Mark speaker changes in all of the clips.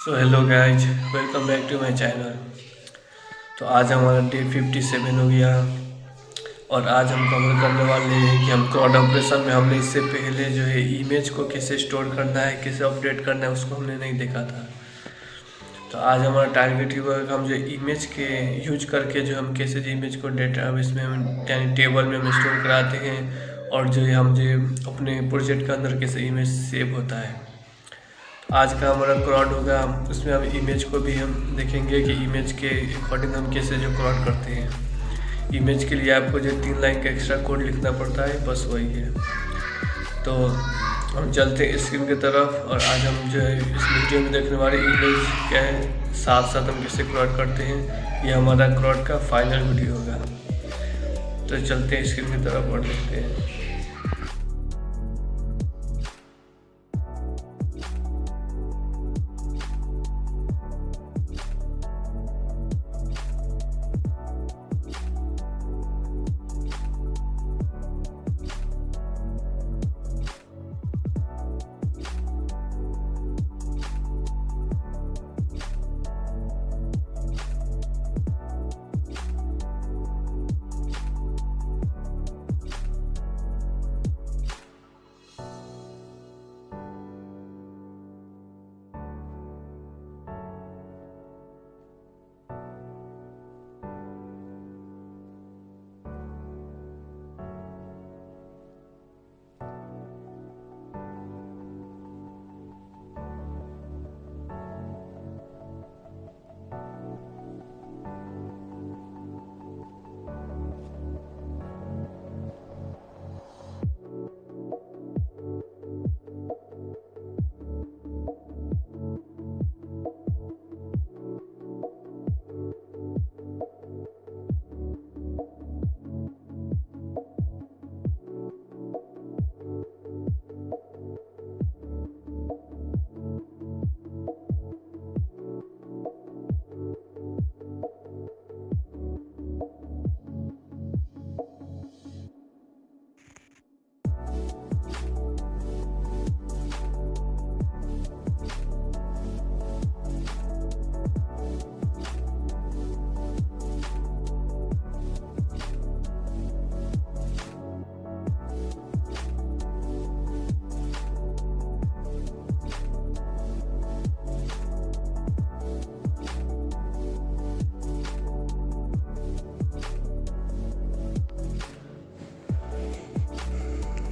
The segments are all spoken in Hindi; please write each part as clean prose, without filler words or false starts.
Speaker 1: So hello guys, welcome back to my channel. तो आज हमारा डे 57 हो गया और आज हम कवर करने वाले हैं कि हम क्राउड ऑपरेशन में हमने इससे पहले जो है इमेज को कैसे स्टोर करना है, कैसे अपडेट करना है, उसको हमने नहीं देखा था। तो आज हमारा टारगेट ये होगा कि हम जो इमेज के यूज करके जो हम कैसे इमेज को डेटाबेस में हम यानी टेबल में हम स्टोर कराते हैं और जो है हम जो अपने प्रोजेक्ट के अंदर कैसे इमेज सेव होता है। आज का हमारा क्राउड होगा, उसमें हम इमेज को भी हम देखेंगे कि इमेज के अकॉर्डिंग हम कैसे जो क्राउड करते हैं। इमेज के लिए आपको जो 3 लाइन का एक्स्ट्रा कोड लिखना पड़ता है, बस वही है। तो हम चलते हैं स्क्रीन की तरफ और आज हम जो है इस वीडियो में देखने वाले इमेज क्या है, साथ साथ हम कैसे क्राउड करते हैं, ये हमारा क्राउड का फाइनल वीडियो होगा। तो चलते हैं स्क्रीन की तरफ और देखते हैं।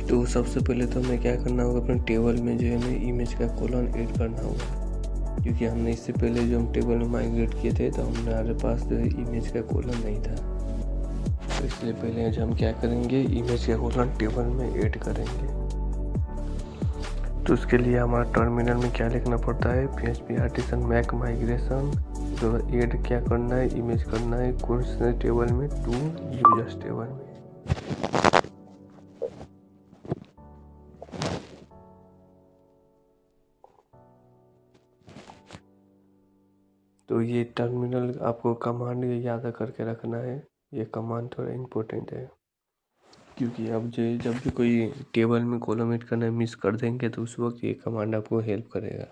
Speaker 1: तो सबसे पहले तो हमें क्या करना होगा, अपने टेबल में जो है हमें इमेज का कॉलम ऐड करना होगा, क्योंकि हमने इससे पहले जो हम टेबल में माइग्रेट किए थे तो हमारे पास जो है इमेज का कॉलम नहीं था। तो इसलिए पहले जो हम क्या करेंगे, इमेज का कॉलम टेबल में ऐड करेंगे। तो उसके लिए हमारा टर्मिनल में क्या लिखना पड़ता है, PHP आर्टिसन मैक माइग्रेशन, जो ऐड क्या करना है, इमेज करना है कौन से टेबल में, टू यूजर्स टेबल में। तो ये टर्मिनल आपको कमांड याद करके रखना है, ये कमांड थोड़ा इम्पोर्टेंट है, क्योंकि अब जो जब भी कोई टेबल में कॉलम ऐड करना मिस कर देंगे तो उस वक्त ये कमांड आपको हेल्प करेगा।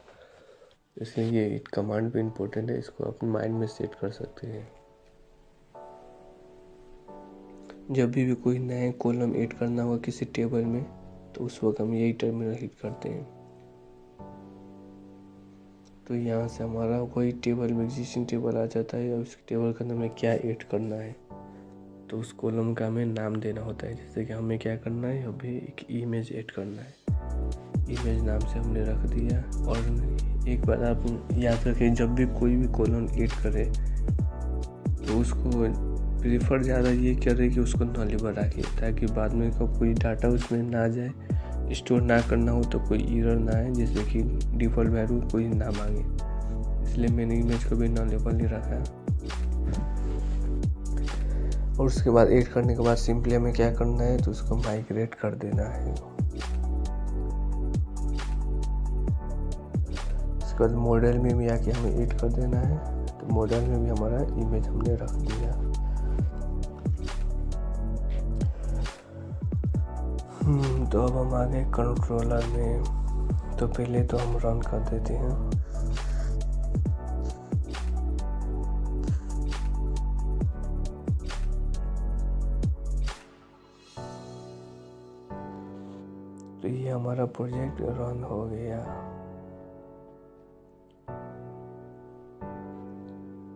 Speaker 1: इसलिए ये कमांड भी इम्पोर्टेंट है, इसको अपने माइंड में सेट कर सकते हैं। जब भी कोई नया कॉलम ऐड करना होगा किसी टेबल में तो उस वक्त हम यही टर्मिनल हिट करते हैं। तो यहाँ से हमारा कोई टेबल में एग्जिस्टिंग टेबल आ जाता है और उस टेबल के अंदर में क्या ऐड करना है, तो उस कॉलम का हमें नाम देना होता है। जैसे कि हमें क्या करना है, अभी एक इमेज ऐड करना है, इमेज नाम से हमने रख दिया। और एक बात आप याद रखें, जब भी कोई भी कॉलम ऐड करे तो उसको प्रीफर ज़्यादा ये करे कि उसको नॉलेबल रखे, ताकि बाद में कोई डाटा उसमें ना जाए, स्टोर ना करना हो तो कोई एरर ना आए, जैसे कि डिफ़ॉल्ट वैल्यू कोई ना मांगे। इसलिए मैंने इमेज को भी नॉलेबल ही रखा। और उसके बाद ऐड करने के बाद सिंपली हमें क्या करना है, तो उसको माइग्रेट कर देना है। उसके बाद मॉडल में भी आके हमें ऐड कर देना है। तो मॉडल में भी हमारा इमेज हमने रख दिया। तो अब हम आ गए कंट्रोलर में। तो पहले तो हम रन कर देते हैं। ये हमारा प्रोजेक्ट रन हो गया।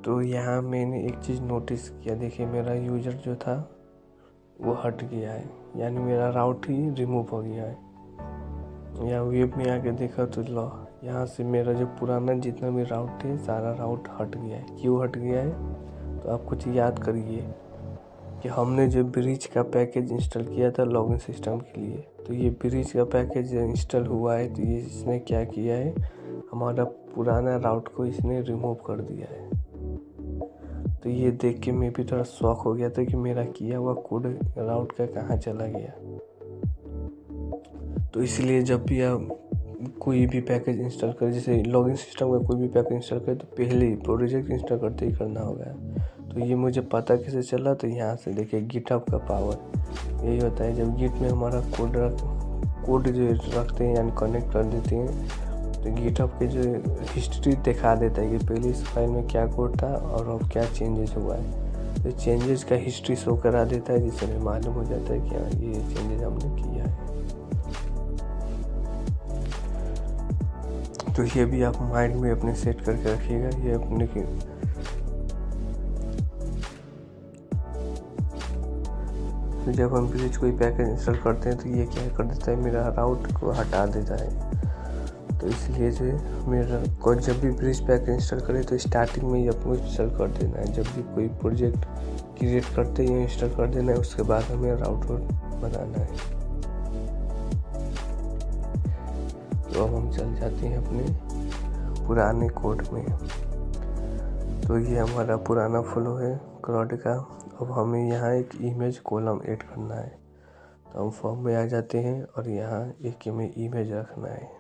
Speaker 1: तो यहाँ मैंने एक चीज़ नोटिस किया, देखिए मेरा यूज़र जो था वो हट गया है, यानी मेरा राउट ही रिमूव हो गया है। यहाँ वेब में आके देखा तो लो, यहाँ से मेरा जो पुराना जितना भी राउट थे सारा राउट हट गया है। क्यों हट गया है? तो आप कुछ याद करिए कि हमने जो ब्रिज का पैकेज इंस्टॉल किया था लॉगिन सिस्टम के लिए, तो ये ब्रिज का पैकेज इंस्टॉल हुआ है, तो ये इसने क्या किया है, हमारा पुराना राउट को इसने रिमूव कर दिया है। तो ये देख के मैं भी थोड़ा शॉक हो गया था कि मेरा किया हुआ कोड राउट का कहाँ चला गया। तो इसलिए जब भी आप कोई भी पैकेज इंस्टॉल करें, जैसे लॉगिन सिस्टम का कोई भी पैकेज इंस्टॉल करें, तो पहले ही प्रोजेक्ट इंस्टॉल करते ही करना होगा। तो ये मुझे पता कैसे चला, तो यहाँ से देखिए गिटहब का पावर यही होता है। जब गिट में हमारा कोड जो रखते हैं यानी कनेक्ट कर देते हैं, तो गिटहब के जो हिस्ट्री दिखा देता है कि पहले इस फाइल में क्या कोड था और अब क्या चेंजेस हुआ है। तो चेंजेस का हिस्ट्री शो करा देता है, जिससे हमें मालूम हो जाता है कि हाँ ये चेंजेस हमने किया है। तो ये भी आप माइंड में अपने सेट करके रखिएगा। ये अपने की तो जब हम ब्रिज कोई पैकेज इंस्टॉल करते हैं तो ये क्या कर देता है, मेरा राउट को हटा देता है। तो इसलिए जो है मेरा कोई जब भी ब्रिज पैकेज इंस्टॉल करे तो स्टार्टिंग में ही आपको इंस्टॉल कर देना है। जब भी कोई प्रोजेक्ट क्रिएट करते ही इंस्टॉल कर देना है, उसके बाद हमें राउट बनाना है। तो अब हम चल जाते हैं अपने पुराने कोड में। तो ये हमारा पुराना फ्लो है क्लाउड का। अब हमें यहाँ एक इमेज कॉलम ऐड करना है। तो हम फॉर्म में आ जाते हैं और यहाँ एक हमें इमेज रखना है।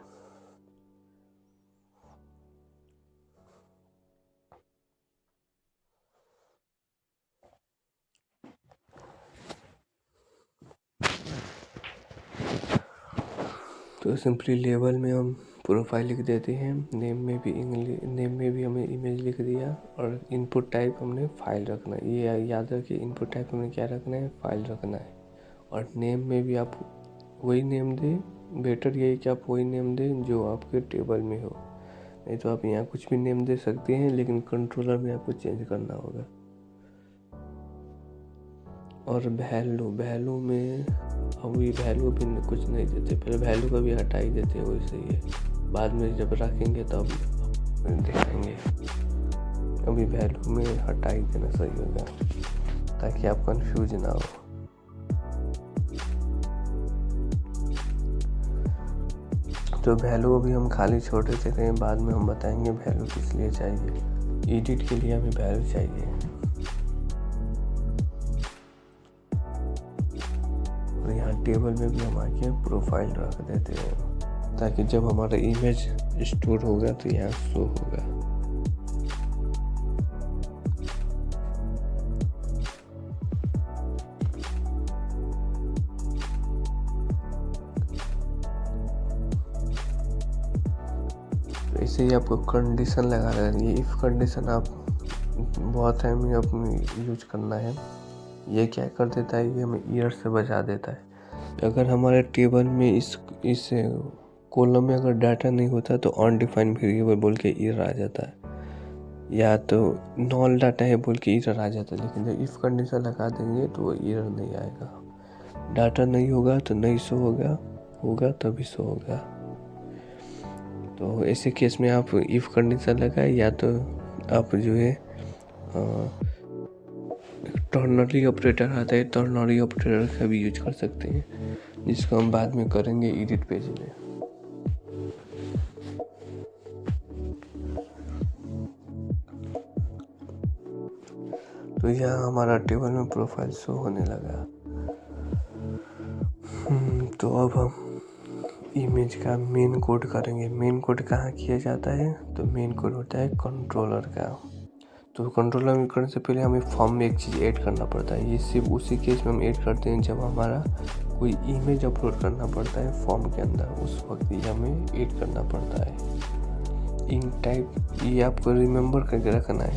Speaker 1: तो सिंपली लेबल में हम प्रोफाइल लिख देते हैं, नेम में भी हमें इमेज लिख दिया, और इनपुट टाइप हमने फाइल रखना है। ये याद रखिए, इनपुट टाइप हमने क्या रखना है, फाइल रखना है। और नेम में भी आप वही नेम दें, बेटर यही कि आप वही नेम दें जो आपके टेबल में हो। नहीं तो आप यहाँ कुछ भी नेम दे सकते हैं, लेकिन कंट्रोलर में आपको चेंज करना होगा। और वैल्यू में अभी वैल्यू भी कुछ नहीं देते, पहले वैल्यू का भी हटा ही देते हैं, वैसे ही है। बाद में जब रखेंगे तब देखेंगे। अभी वैल्यू में हटा ही देना सही होगा, ताकि आप कंफ्यूज ना हो। तो वैल्यू अभी हम खाली छोड़ देते हैं, बाद में हम बताएंगे वैल्यू किस लिए चाहिए। एडिट के लिए हमें वैल्यू चाहिए। और यहाँ टेबल में भी हम आके प्रोफाइल रख देते हैं, ताकि जब हमारा इमेज स्टोर होगा तो यहाँ शो होगा। तो ऐसे ही आपको कंडीशन लगा रहे, इफ कंडीशन आप बहुत टाइम में अपनी यूज करना है। ये क्या कर देता है, ये हमें एरर से बचा देता है। अगर हमारे टेबल में इस कॉलम में अगर डाटा नहीं होता तो अनडिफाइंड वेरिएबल बोल के एरर आ जाता है, या तो नॉल डाटा है बोल के एरर आ जाता है। लेकिन जब इफ कंडीशन लगा देंगे तो वो एरर नहीं आएगा। डाटा नहीं होगा तो नहीं शो होगा तभी शो होगा। तो ऐसे केस में आप इफ कंडीशन लगाए, या तो आप जो है टर्नरी ऑपरेटर आता है, टर्नरी ऑपरेटर का भी यूज कर सकते हैं, जिसको हम बाद में करेंगे एडिट पेज में। तो यहाँ हमारा टेबल में प्रोफाइल शो होने लगा। तो अब हम इमेज का मेन कोड करेंगे। मेन कोड कहाँ किया जाता है, तो मेन कोड होता है कंट्रोलर का। तो कंट्रोलर में करने से पहले हमें फॉर्म में एक चीज़ ऐड करना पड़ता है। ये सिर्फ उसी केस में हम ऐड करते हैं जब हमारा कोई इमेज अपलोड करना पड़ता है फॉर्म के अंदर, उस वक्त ये हमें ऐड करना पड़ता है। इंक टाइप ये आपको रिमेंबर करके रखना है।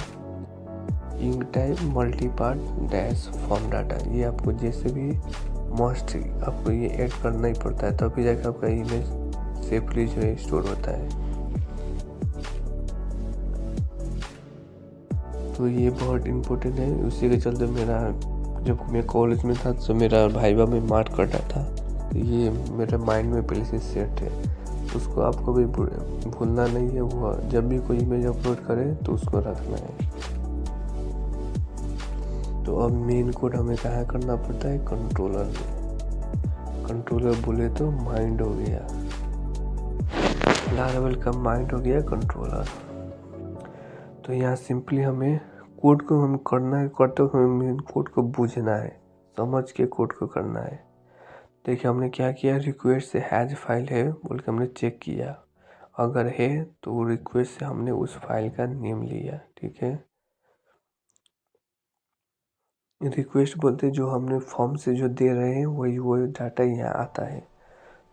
Speaker 1: Enctype multipart dash form data, ये आपको जैसे भी मस्ट आपको ये ऐड करना ही पड़ता है, तभी जाकर आपका इमेज सेफली जो है स्टोर होता है। तो ये बहुत इम्पोर्टेंट है। उसी के चलते मेरा जब मैं कॉलेज में था तो मेरा भाईवा में मार्क कटा था, तो ये मेरे माइंड में पहले से सेट है। उसको आपको भी भूलना नहीं है। वो जब भी कोई इमेज अपलोड करे तो उसको रखना है। तो अब मेन कोड हमें कहाँ करना पड़ता है, कंट्रोलर में। कंट्रोलर बोले तो माइंड हो गया, लारावेल का माइंड हो गया कंट्रोलर। तो यहाँ सिंपली हमें कोड को हम करना है, करते वक्त हमें मेन कोड को बूझना है, समझ के कोड को करना है। देखिए हमने क्या किया, रिक्वेस्ट से हैज फाइल है बोल के हमने चेक किया, अगर है तो रिक्वेस्ट से हमने उस फाइल का नेम लिया। ठीक है, रिक्वेस्ट बोलते जो हमने फॉर्म से जो दे रहे हैं वही डाटा यहाँ आता है।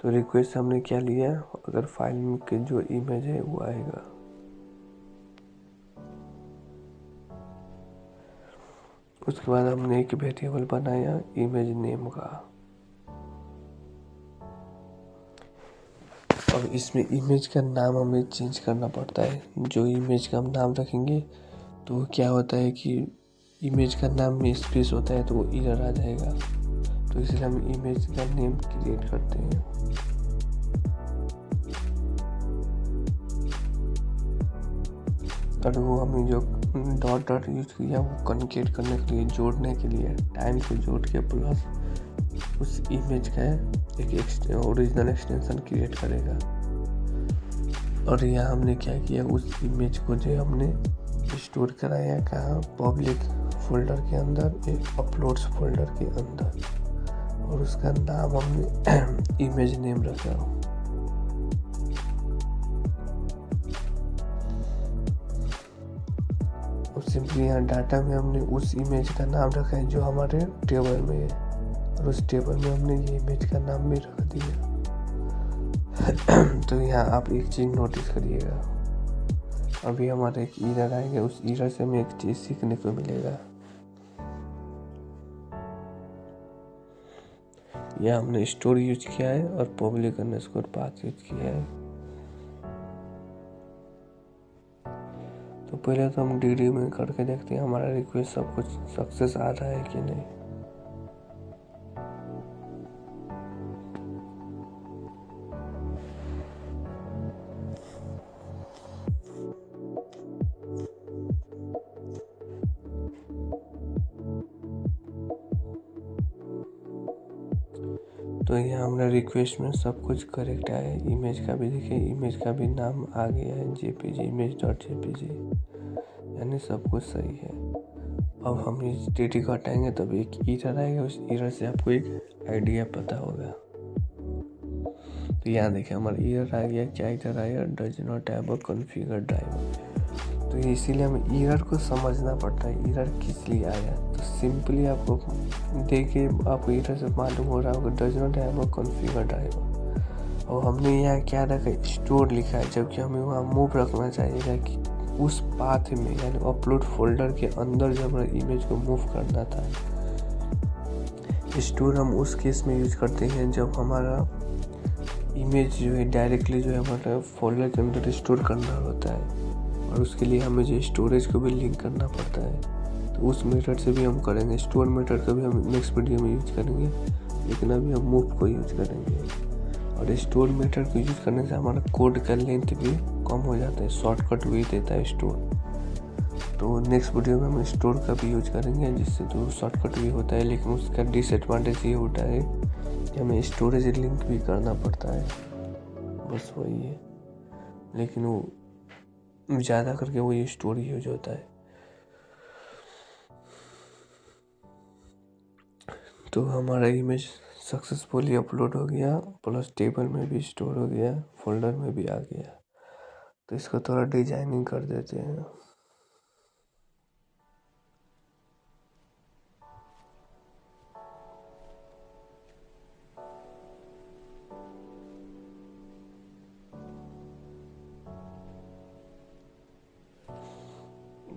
Speaker 1: तो रिक्वेस्ट से हमने क्या लिया, अगर फाइल में के जो इमेज है वो आएगा। उसके बाद हमने एक वेरिएबल बनाया इमेज नेम का। अब इसमें इमेज का नाम हमें चेंज करना पड़ता है। जो इमेज का हम नाम रखेंगे तो क्या होता है कि इमेज का नाम में स्पेस होता है तो वो एरर आ जाएगा। तो इसलिए हम इमेज का नेम क्रिएट करते हैं। और वो हमें जो डॉट डॉट यूज किया वो कन्केट करने के लिए, जोड़ने के लिए, टाइम को जोड़ के प्लस उस इमेज का एक ओरिजिनल एक्सटेंशन क्रिएट करेगा। और यहाँ हमने क्या किया, उस इमेज को जो हमने स्टोर कराया कहाँ, पब्लिक फोल्डर के अंदर, एक अपलोड्स फोल्डर के अंदर, और उसका नाम हमने इमेज नेम रखा। और सिंपली यहाँ डाटा में हमने उस इमेज का नाम रखा है जो हमारे टेबल में है, और उस टेबल में हमने ये इमेज का नाम भी रख दिया। तो यहाँ आप एक चीज़ नोटिस करिएगा, अभी हमारा एक एरर आएगा, उस एरर से हमें एक चीज़ सीखने को मिलेगा। यहाँ हमने स्टोर यूज किया है और पब्लिक अंडरस्कोर पाथ यूज किया है। तो पहले तो हम डीडी में करके देखते हैं हमारा रिक्वेस्ट सब कुछ सक्सेस आ रहा है कि नहीं। तो यहाँ हमारा रिक्वेस्ट में सब कुछ करेक्ट आया है। इमेज का भी देखिए, इमेज का भी नाम आ गया है जेपीजी, image.jpg, यानी सब कुछ सही है। अब हम इस डेटी को हटाएंगे तब एक एरर आएगा, उस एरर से आपको एक आइडिया पता होगा। तो यहाँ देखिए हमारा एरर आ गया, क्या एरर आया, does not have a configure driver. तो इसीलिए हमें एरर को समझना पड़ता है, एरर किस लिए आया। तो सिंपली आपको देखिए, आपको एरर से मालूम हो रहा होगा does not have a configure driver. और हमने यहाँ क्या रखा, स्टोर लिखा है, जबकि हमें वहाँ मूव रखना चाहिए कि उस पाथ में, यानी अपलोड फोल्डर के अंदर जब हमारा इमेज को मूव करना था। स्टोर हम उस केस में यूज करते हैं जब हमारा इमेज जो है डायरेक्टली जो है हमारा फोल्डर के अंदर स्टोर करना होता है, और उसके लिए हमें जो स्टोरेज को भी लिंक करना पड़ता है। तो उस मेथड से भी हम करेंगे, स्टोर मेथड का भी हम नेक्स्ट वीडियो में यूज करेंगे, लेकिन अभी हम मूव को यूज करेंगे। और स्टोर मेथड को यूज करने से हमारा कोड का लेंथ भी कम हो जाता है, शॉर्टकट भी देता है स्टोर। तो नेक्स्ट वीडियो में हम स्टोर का भी यूज करेंगे, जिससे तो शॉर्टकट भी होता है, लेकिन उसका डिसएडवांटेज ये होता है कि हमें स्टोरेज लिंक भी करना पड़ता है, बस वही है। लेकिन वो ज़्यादा करके वही स्टोर यूज होता है। तो हमारा इमेज सक्सेसफुली अपलोड हो गया, प्लस टेबल में भी स्टोर हो गया, फोल्डर में भी आ गया। तो इसको थोड़ा डिजाइनिंग कर देते हैं।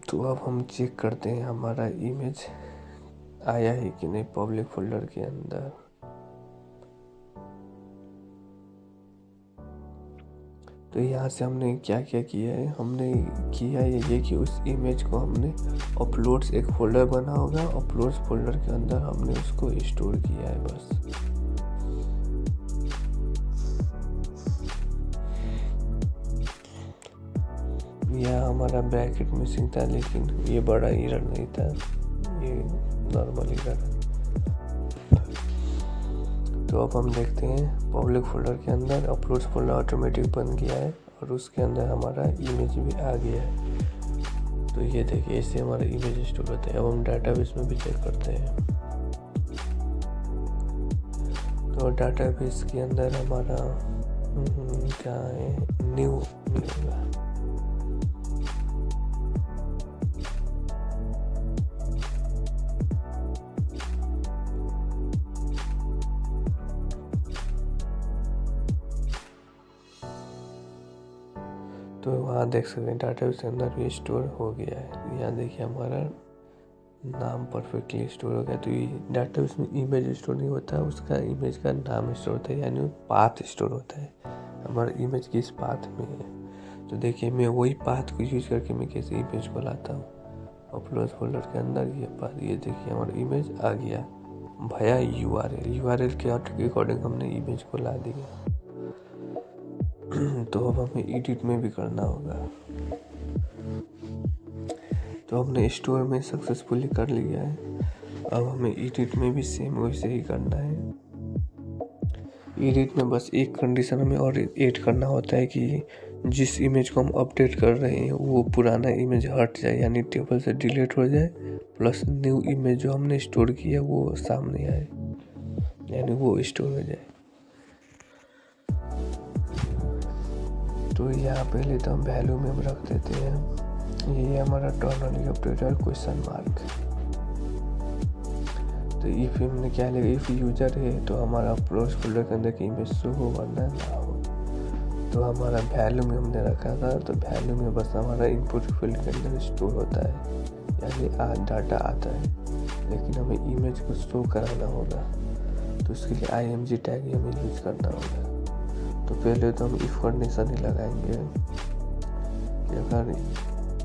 Speaker 1: तो अब हम चेक करते हैं हमारा इमेज आया है कि नहीं पब्लिक फोल्डर के अंदर। तो यहाँ से हमने क्या क्या किया है, हमने किया ये कि उस इमेज को हमने अपलोड्स एक फ़ोल्डर बना होगा, अपलोड्स फोल्डर के अंदर हमने उसको स्टोर किया है बस। यह हमारा ब्रैकेट मिसिंग था, लेकिन ये बड़ा एरर नहीं था, ये नॉर्मल एरर है। तो अब हम देखते हैं पब्लिक फोल्डर के अंदर अपलोड्स फोल्डर ऑटोमेटिक बन गया है और उसके अंदर हमारा इमेज भी आ गया है। तो ये देखिए इससे हमारा इमेज स्टोर होता है। अब हम डाटाबेस में भी चेक करते हैं। तो डाटाबेस के अंदर हमारा क्या है, न्यू होगा। तो वहाँ देख सकते हैं डाटाबेस के अंदर भी स्टोर हो गया है। यहाँ देखिए हमारा नाम परफेक्टली स्टोर हो गया। तो ये डाटाबेस में इमेज स्टोर नहीं होता है, उसका इमेज का नाम स्टोर होता है, यानी पाथ स्टोर होता है। हमारा इमेज किस पाथ में है, तो देखिए मैं वही पाथ को यूज करके मैं कैसे इमेज को लाता हूँ अपलोड फोल्डर के अंदर। ये पाथ, ये देखिए हमारा इमेज आ गया भया यूआरएल के अकॉर्डिंग हमने इमेज को ला दिया। तो अब हमें एडिट में भी करना होगा। तो हमने स्टोर में सक्सेसफुली कर लिया है, अब हमें एडिट में भी सेम वैसे ही करना है। एडिट में बस एक कंडीशन हमें और ऐड करना होता है कि जिस इमेज को हम अपडेट कर रहे हैं वो पुराना इमेज हट जाए, यानी टेबल से डिलीट हो जाए, प्लस न्यू इमेज जो हमने स्टोर किया वो सामने आए, यानी वो स्टोर हो जाए। तो यहाँ पहले तो हम वैल्यू में रख देते हैं, ये हमारा टर्नली ऑपरेटर क्वेश्चन मार्क। तो इफ हमने क्या लिखा, इफ यूजर है तो हमारा अपलोड फोल्डर के अंदर की इमेज शो हो वरना ना हो। तो हमारा वैल्यू में हमने रखा था, तो वैल्यू में बस हमारा इनपुट फील्ड के अंदर स्टोर होता है, यानी डाटा आता है, लेकिन हमें इमेज को शो कराना होगा। तो उसके लिए img टैग ही हमें यूज करना होगा। तो पहले तो हम इफ कंडीशन ही लगाएंगे कि अगर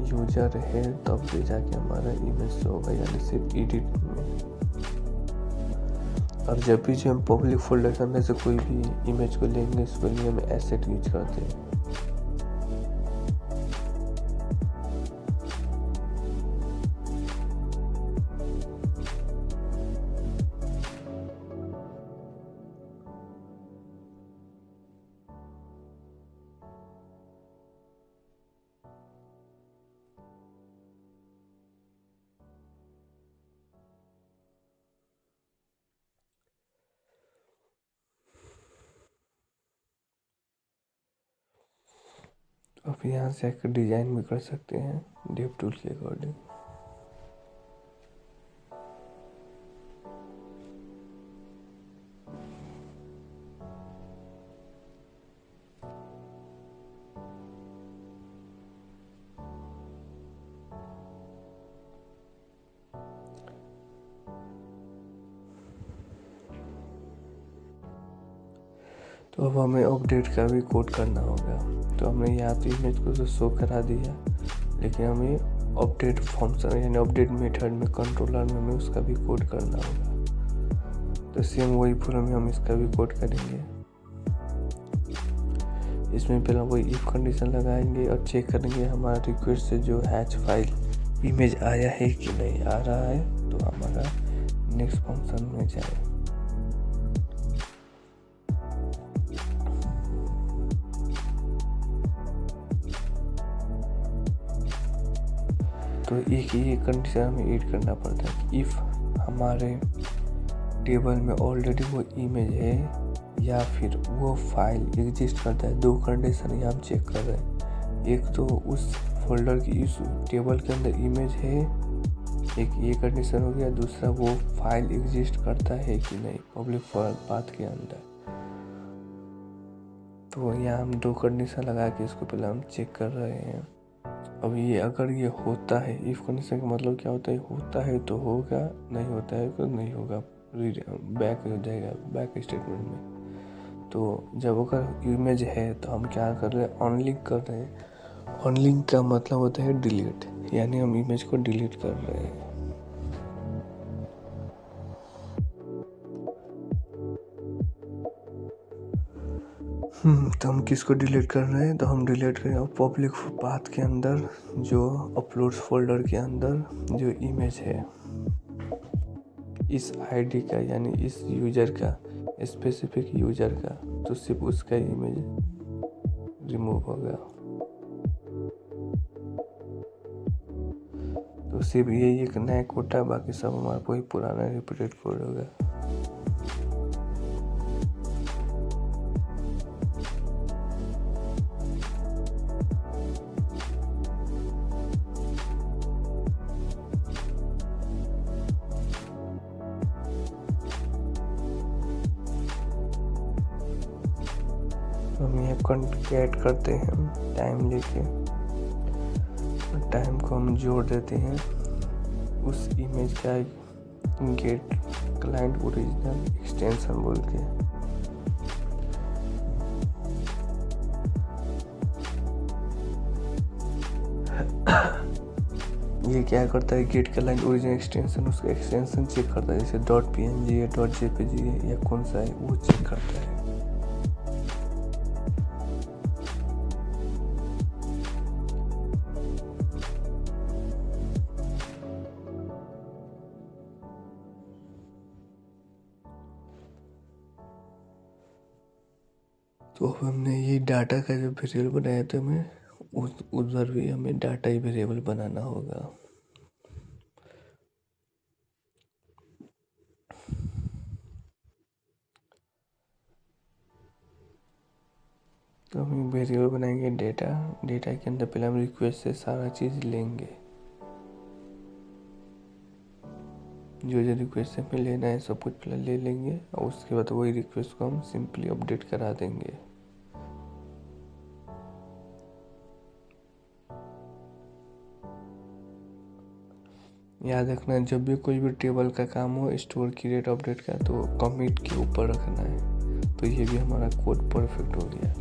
Speaker 1: यूजर है तब भी जाके हमारा इमेज शो होगा, यानी सिर्फ एडिट में। और जब भी जो हम पब्लिक फोल्डर के अंदर से कोई भी इमेज को लेंगे उसके लिए हम एसेट यूज करते हैं। अब यहाँ से एक डिज़ाइन भी कर सकते हैं डेव टूल के अकॉर्डिंग। तो अब हमें अपडेट का भी कोड करना होगा। तो हमने यहाँ पे इमेज को तो शो करा दिया, लेकिन हमें अपडेट फंक्शन यानी अपडेट मेथड में कंट्रोलर में हमें उसका भी कोड करना होगा। तो सेम वही फॉर्म में हम इसका भी कोड करेंगे। इसमें पहले वही इफ कंडीशन लगाएंगे और चेक करेंगे हमारा रिक्वेस्ट से जो हैच फाइल इमेज आया है कि नहीं आ रहा है, तो हमारा नेक्स्ट फंक्शन में जाए। तो एक ये कंडीशन हमें ऐड करना पड़ता है कि इफ़ हमारे टेबल में ऑलरेडी वो इमेज है या फिर वो फाइल एग्जिस्ट करता है। दो कंडीशन यहाँ हम चेक कर रहे हैं, एक तो उस फोल्डर की इस टेबल के अंदर इमेज है, एक ये कंडीशन हो गया। दूसरा वो फाइल एग्जिस्ट करता है कि नहीं पब्लिक पाथ के अंदर। तो यहाँ हम दो कंडीशन लगा के इसको पहले हम चेक कर रहे हैं। अब ये अगर ये होता है, इफ कंडीशन का मतलब क्या होता है, होता है तो होगा, नहीं होता है तो नहीं होगा, बैक हो जाएगा बैक स्टेटमेंट में। तो जब अगर इमेज है तो हम क्या कर रहे हैं, अनलिंक कर रहे हैं। अनलिंक का मतलब होता है डिलीट, यानी हम इमेज को डिलीट कर रहे हैं। तो हम किसको डिलीट कर रहे हैं, तो हम डिलीट कर रहे हैं पब्लिक पाथ के अंदर, जो अपलोड्स फोल्डर के अंदर जो इमेज है इस आईडी का, यानी इस यूजर का, स्पेसिफिक यूजर का, तो सिर्फ उसका इमेज रिमूव होगा। तो सिर्फ यही एक नया कोड है, बाकी सब हमारा कोई पुराना रिपीटेड कोड होगा। हम यहाँ कंकेट करते हैं टाइम लेके, टाइम को हम जोड़ देते हैं उस इमेज का गेट क्लाइंट ओरिजिनल एक्सटेंशन बोल के। ये क्या करता है, गेट क्लाइंट ओरिजिनल एक्सटेंशन, उसका एक्सटेंशन चेक करता है, जैसे .png है, .jpg है, या कौन सा है वो चेक करता है। तो हमने ये डाटा का जो वेरिएबल बनाया, तो हमें उधर भी हमें डाटा ही वेरिएबल बनाना होगा। तो हम वेरिएबल बनाएंगे डेटा। डेटा के अंदर पहले हम रिक्वेस्ट से सारा चीज़ लेंगे, जो जो रिक्वेस्ट से हमें लेना है सब कुछ पहले ले लेंगे, और उसके बाद वही रिक्वेस्ट को हम सिंपली अपडेट करा देंगे। याद रखना, जब भी कोई भी टेबल का काम हो, स्टोर क्रिएट अपडेट का, तो कमिट के ऊपर रखना है। तो ये भी हमारा कोड परफेक्ट हो गया।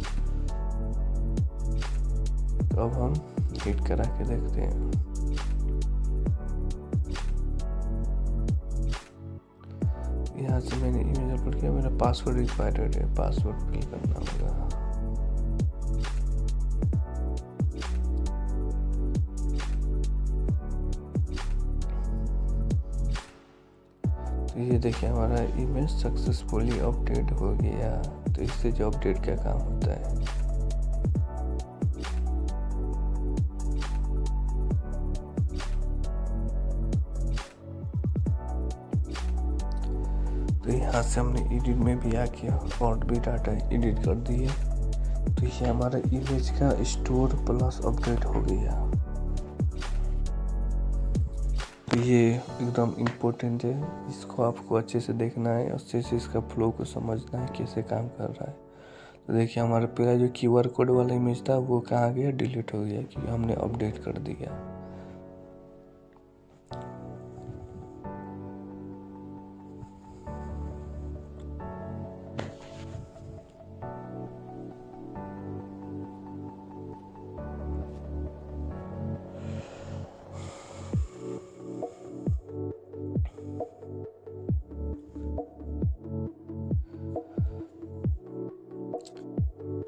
Speaker 1: तो अब हम हिट करा के देखते हैं। यहाँ से मैंने इमेज अपलोड किया, मेरा पासवर्ड रिक्वायर्ड है, पासवर्ड फिल करना होगा। तो ये देखिए हमारा इमेज सक्सेसफुली अपडेट हो गया। तो इससे जो अपडेट का काम होता है, तो यहाँ से हमने एडिट में भी आके और भी डाटा एडिट कर दिए। तो ये हमारा इमेज का स्टोर प्लस अपडेट हो गया। तो ये एकदम इम्पोर्टेंट है, इसको आपको अच्छे से देखना है, अच्छे से इसका फ्लो को समझना है कैसे काम कर रहा है। तो देखिए हमारा पहला जो QR कोड वाला इमेज था वो कहाँ गया, डिलीट हो गया, क्योंकि हमने अपडेट कर दिया।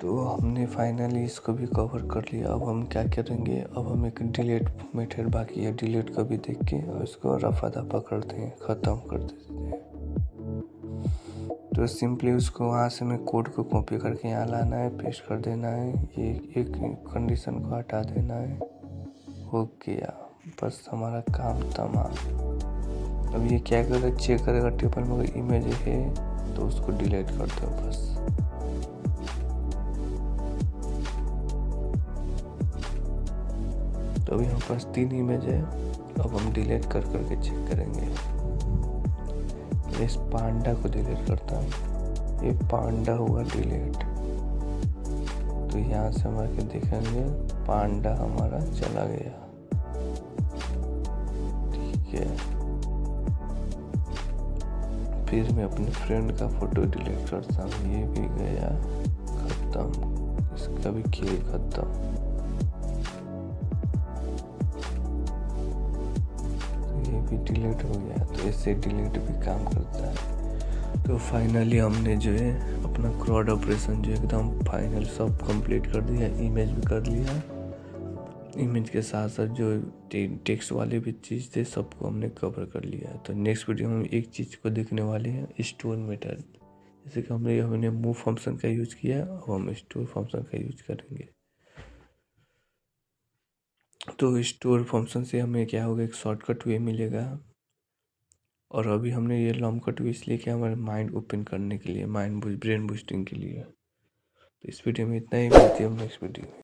Speaker 1: तो हमने फाइनली इसको भी कवर कर लिया। अब हम क्या करेंगे, अब हम एक डिलीट मेथड बाकी है, डिलीट को भी देख के और इसको रफा दफा करते हैं, ख़त्म कर देते हैं। तो सिंपली उसको वहाँ से मैं कोड को कॉपी करके यहाँ लाना है, पेस्ट कर देना है, ये एक कंडीशन को हटा देना है, हो गया, बस हमारा काम तमाम। अब ये क्या करेगा, चेक करेगा टेबल में अगर इमेज है तो उसको डिलीट कर दो बस। तो अभी हमारे पास 3 इमेज है। अब हम डिलीट कर करके चेक करेंगे। इस पांडा को डिलीट करता हूँ, ये पांडा हुआ डिलीट। तो यहाँ से हम आके देखेंगे पांडा हमारा चला गया, ठीक है। फिर मैं अपने फ्रेंड का फ़ोटो डिलीट करता हूँ। ये भी गया ख़त्म, इसका भी खेल ख़त्म। तो ये भी डिलीट हो गया। तो ऐसे डिलीट भी काम करता है। तो फाइनली हमने जो है अपना क्राउड ऑपरेशन जो एकदम फाइनल सब कंप्लीट कर दिया। इमेज भी कर लिया, इमेज के साथ साथ जो टेक्स्ट वाले भी चीज़ थे सबको हमने कवर कर लिया है। तो नेक्स्ट वीडियो में हम एक चीज़ को देखने वाले हैं, स्टोर मेथड। जैसे कि हमने मूव फंक्शन का यूज़ किया, अब हम स्टोर फंक्शन का यूज़ करेंगे। तो स्टोर फंक्शन से हमें क्या होगा, एक शॉर्टकट वे मिलेगा। और अभी हमने ये लॉन्ग वे इसलिए कि हमारे माइंड ओपन करने के लिए, ब्रेन बूस्टिंग के लिए। तो इस वीडियो में इतना ही, मिलती है नेक्स्ट वीडियो में।